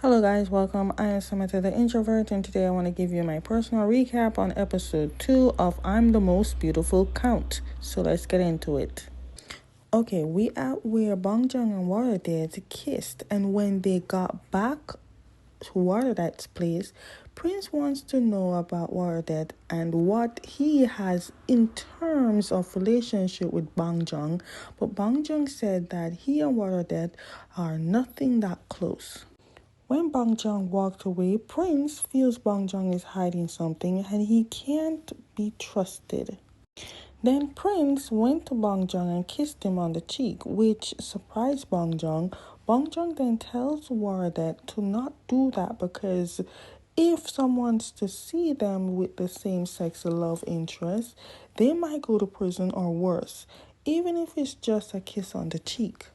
Hello guys, welcome. I am Samantha the Introvert, and today I want to give you my personal recap on episode 2 of I'm the Most Beautiful Count. So let's get into it. Okay, we at where Bongjang and WarindaDad kissed, and when they got back to WarindaDad's place, Prince wants to know about WarindaDad and what he has in terms of relationship with Bongjang, but Bongjang said that he and WarindaDad are nothing that close. When Bongjang walked away, Prince feels Bongjang is hiding something and he can't be trusted. Then Prince went to Bongjang and kissed him on the cheek, which surprised Bongjang. Bongjang then tells WarindaDad to not do that because if someone's to see them with the same sex love interest, they might go to prison or worse, even if it's just a kiss on the cheek.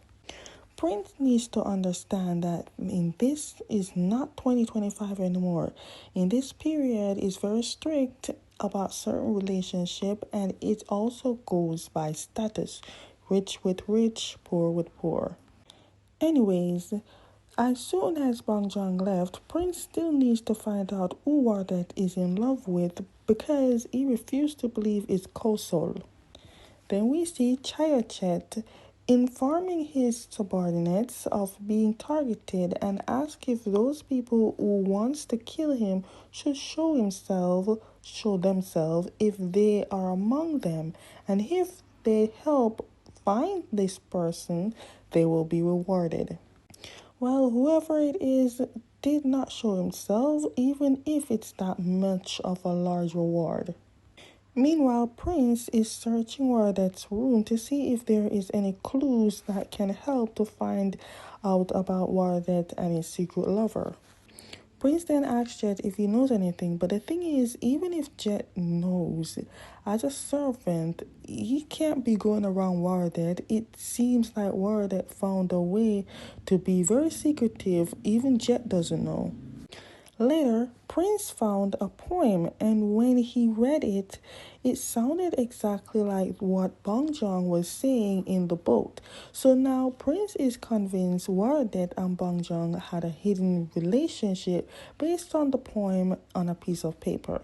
Prince needs to understand that in this is not 2025 anymore. In this period is very strict about certain relationship, and it also goes by status. Rich with rich, poor with poor. Anyways, as soon as Bongjang left, Prince still needs to find out who WarindaDad is in love with because he refused to believe it's Kosol. Then we see Chayachet informing his subordinates of being targeted and ask if those people who wants to kill him should show themselves if they are among them, and if they help find this person, they will be rewarded. Well, whoever it is did not show himself, even if it's that much of a large reward. Meanwhile, Prince is searching WarindaDad's room to see if there is any clues that can help to find out about WarindaDad and his secret lover. Prince then asks Jet if he knows anything, but the thing is, even if Jet knows, as a servant, he can't be going around WarindaDad. It seems like WarindaDad found a way to be very secretive, even Jet doesn't know. Later, Prince found a poem, and when he read it, it sounded exactly like what Bongjang was saying in the boat. So now Prince is convinced WarindaDad and Bongjang had a hidden relationship based on the poem on a piece of paper.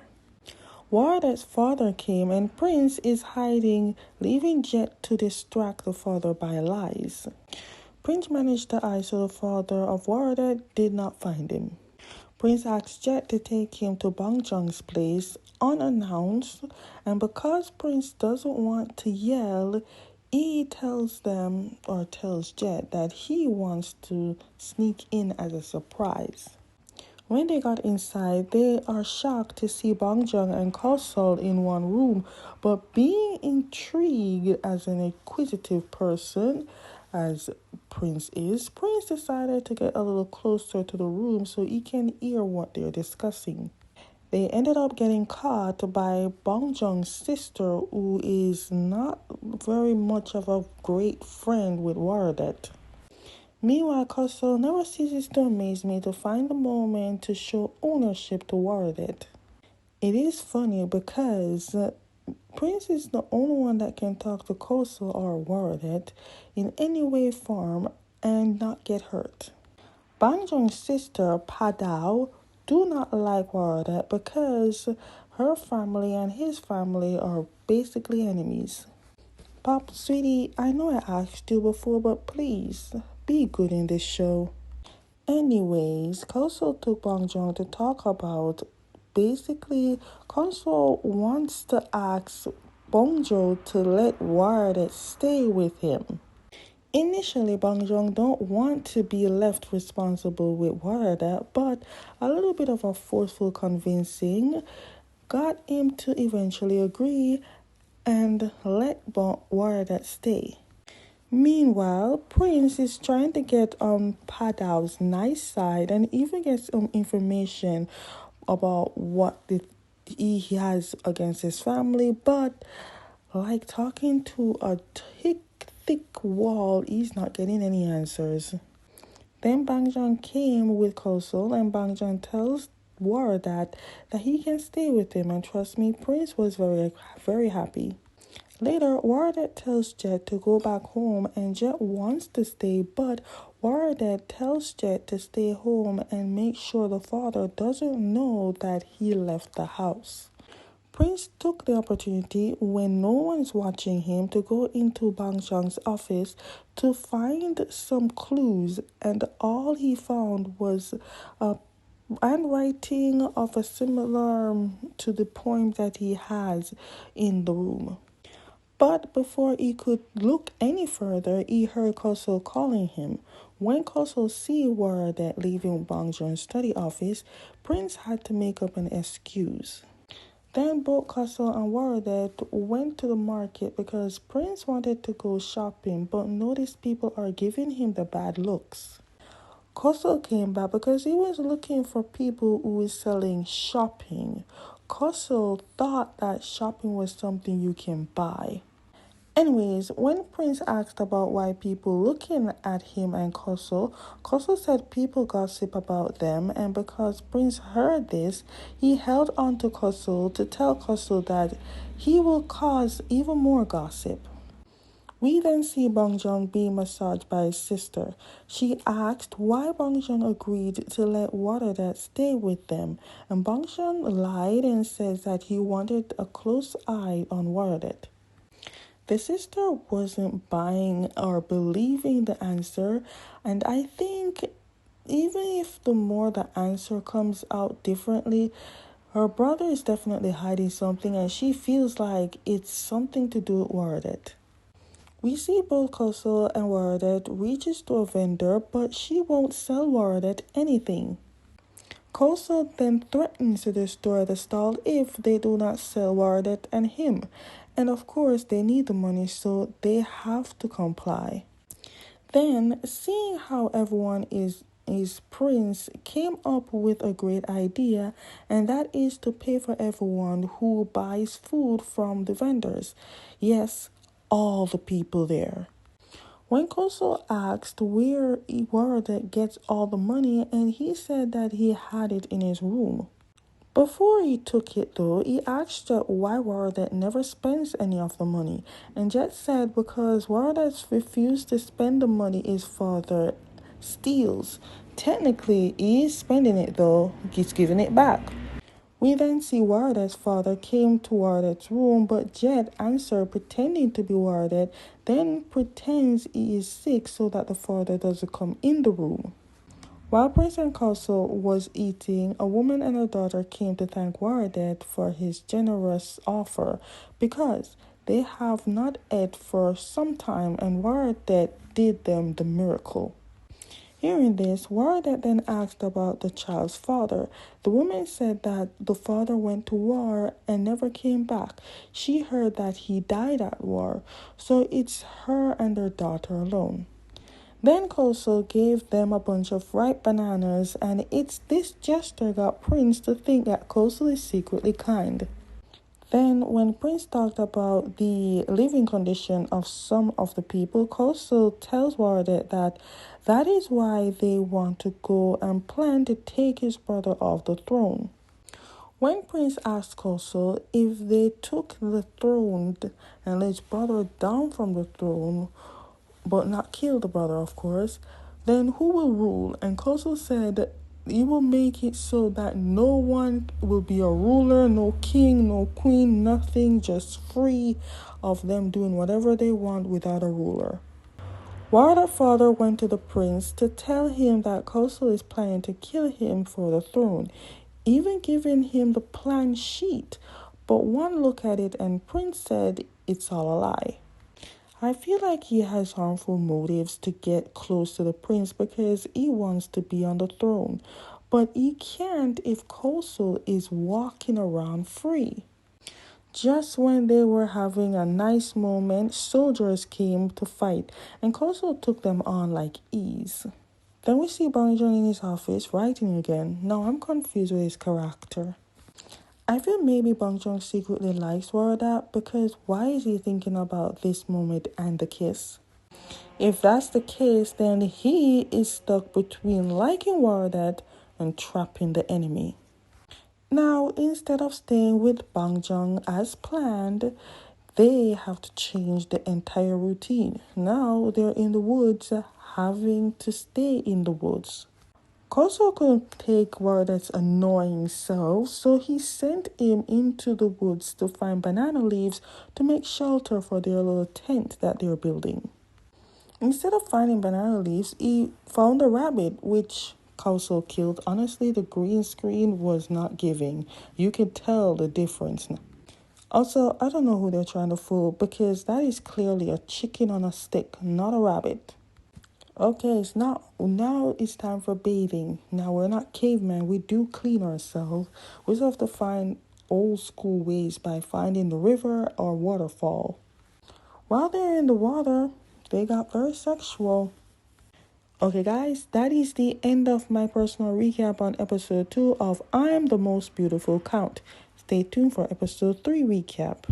WarindaDad's father came, and Prince is hiding, leaving Jet to distract the father by lies. Prince managed to isolate the father of WarindaDad did not find him. Prince asks Jet to take him to Bongjang's place unannounced, and because Prince doesn't want to yell, he tells Jet that he wants to sneak in as a surprise. When they got inside, they are shocked to see Bongjang and Kosol in one room, but being intrigued as an inquisitive person, as Prince is, Prince decided to get a little closer to the room so he can hear what they're discussing. They ended up getting caught by Bongjang's sister, who is not very much of a great friend with WarindaDad. Meanwhile, Kosol never ceases to amaze me to find the moment to show ownership to WarindaDad. It is funny because Prince is the only one that can talk to Kosol or WarindaDad in any way, form, and not get hurt. Bongjang's sister, Padao, do not like WarindaDad because her family and his family are basically enemies. Pop, sweetie, I know I asked you before, but please, be good in this show. Anyways, Kosol took Bongjang to talk about basically, Kosol wants to ask Bongjang to let WarindaDad stay with him. Initially, Bongjang don't want to be left responsible with WarindaDad, but a little bit of a forceful convincing got him to eventually agree and let WarindaDad stay. Meanwhile, Prince is trying to get on Padao's nice side and even get some information about what he has against his family, but like talking to a thick wall, he's not getting any answers. Then Bongjang came with Kosol, and Bongjang tells WarindaDad that he can stay with him, and trust me, Prince was very happy. Later, WarindaDad tells Jet to go back home, and Jet wants to stay, but WarindaDad tells Jet to stay home and make sure the father doesn't know that he left the house. Prince took the opportunity when no one's watching him to go into Bongjang's office to find some clues, and all he found was a handwriting of a similar to the poem that he has in the room. But before he could look any further, he heard Koso calling him. When Koso see WarindaDad leaving Bongjang's study office, Prince had to make up an excuse. Then both Koso and WarindaDad went to the market because Prince wanted to go shopping but noticed people are giving him the bad looks. Koso came back because he was looking for people who was selling shopping. Koso thought that shopping was something you can buy. Anyways, when Prince asked about why people looking at him and Koso, Koso said people gossip about them, and because Prince heard this, he held on to Koso to tell Koso that he will cause even more gossip. We then see Bongjang being massaged by his sister. She asked why Bongjang agreed to let WarindaDad stay with them, and Bongjang lied and says that he wanted a close eye on WarindaDad. The sister wasn't buying or believing the answer, and I think even if the more the answer comes out differently, her brother is definitely hiding something and she feels like it's something to do with WarindaDad. We see both Koso and WarindaDad reaches to a vendor, but she won't sell WarindaDad anything. Koso then threatens to destroy the stall if they do not sell WarindaDad and him. And of course, they need the money, so they have to comply. Then, seeing how everyone is Prince came up with a great idea, and that is to pay for everyone who buys food from the vendors. Yes, all the people there. When Koso asked where WarindaDad gets all the money, and he said that he had it in his room. Before he took it though, he asked Jet why WarindaDad never spends any of the money, and Jet said because WarindaDad refused to spend the money his father steals. Technically, he is spending it though, he's giving it back. We then see WarindaDad's father came to WarindaDad's room, but Jet answered pretending to be WarindaDad, then pretends he is sick so that the father doesn't come in the room. While Prince and Koso was eating, a woman and her daughter came to thank WarindaDad for his generous offer because they have not ate for some time and WarindaDad did them the miracle. Hearing this, WarindaDad then asked about the child's father. The woman said that the father went to war and never came back. She heard that he died at war, so it's her and her daughter alone. Then Koso gave them a bunch of ripe bananas, and it's this gesture got Prince to think that Koso is secretly kind. Then, when Prince talked about the living condition of some of the people, Koso tells WarindaDad that that is why they want to go and plan to take his brother off the throne. When Prince asked Koso if they took the throne and let his brother down from the throne, but not kill the brother, of course, then who will rule? And Koso said he will make it so that no one will be a ruler, no king, no queen, nothing, just free of them doing whatever they want without a ruler. WarindaDad's father went to the prince to tell him that Koso is planning to kill him for the throne, even giving him the plan sheet. But one look at it and Prince said it's all a lie. I feel like he has harmful motives to get close to the prince because he wants to be on the throne. But he can't if Koso is walking around free. Just when they were having a nice moment, soldiers came to fight, and Koso took them on like ease. Then we see Bongjang in his office writing again. Now I'm confused with his character. I feel maybe Bongjang secretly likes WarindaDad because why is he thinking about this moment and the kiss? If that's the case, then he is stuck between liking WarindaDad and trapping the enemy. Now, instead of staying with Bongjang as planned, they have to change the entire routine. Now they're in the woods having to stay in the woods. Koso couldn't take Warda's annoying self, so he sent him into the woods to find banana leaves to make shelter for their little tent that they're building. Instead of finding banana leaves, he found a rabbit, which Koso killed. Honestly, the green screen was not giving. You could tell the difference. Also, I don't know who they're trying to fool because that is clearly a chicken on a stick, not a rabbit. Okay, now it's time for bathing. Now we're not cavemen, we do clean ourselves. We just have to find old school ways by finding the river or waterfall. While they're in the water, they got very sexual. Okay guys, that is the end of my personal recap on episode 2 of I'm the Most Beautiful Count. Stay tuned for episode 3 recap.